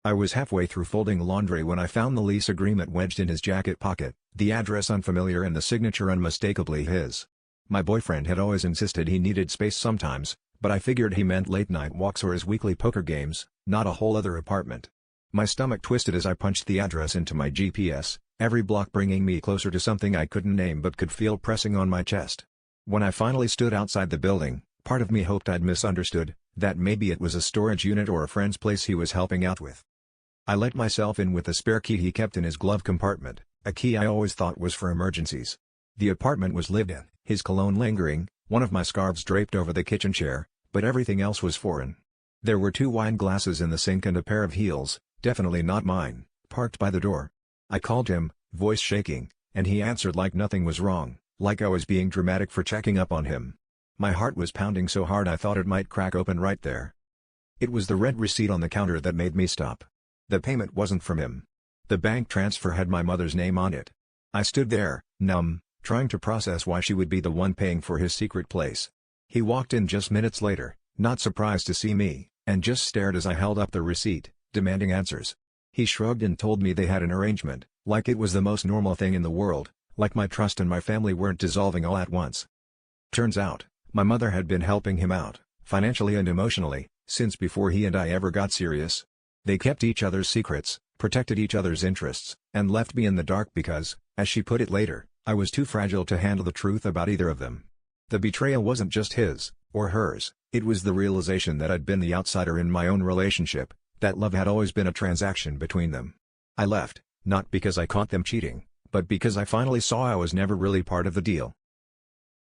I was halfway through folding laundry when I found the lease agreement wedged in his jacket pocket, the address unfamiliar and the signature unmistakably his. My boyfriend had always insisted he needed space sometimes, but I figured he meant late-night walks or his weekly poker games, not a whole other apartment. My stomach twisted as I punched the address into my GPS, every block bringing me closer to something I couldn't name but could feel pressing on my chest. When I finally stood outside the building, part of me hoped I'd misunderstood, that maybe it was a storage unit or a friend's place he was helping out with. I let myself in with a spare key he kept in his glove compartment, a key I always thought was for emergencies. The apartment was lived in, his cologne lingering, one of my scarves draped over the kitchen chair, but everything else was foreign. There were 2 wine glasses in the sink and a pair of heels, definitely not mine, parked by the door. I called him, voice shaking, and he answered like nothing was wrong, like I was being dramatic for checking up on him. My heart was pounding so hard I thought it might crack open right there. It was the red receipt on the counter that made me stop. The payment wasn't from him. The bank transfer had my mother's name on it. I stood there, numb, trying to process why she would be the one paying for his secret place. He walked in just minutes later, not surprised to see me, and just stared as I held up the receipt, demanding answers. He shrugged and told me they had an arrangement, like it was the most normal thing in the world, like my trust and my family weren't dissolving all at once. Turns out, my mother had been helping him out, financially and emotionally, since before he and I ever got serious. They kept each other's secrets, protected each other's interests, and left me in the dark because, as she put it later, I was too fragile to handle the truth about either of them. The betrayal wasn't just his, or hers, it was the realization that I'd been the outsider in my own relationship, that love had always been a transaction between them. I left, not because I caught them cheating, but because I finally saw I was never really part of the deal.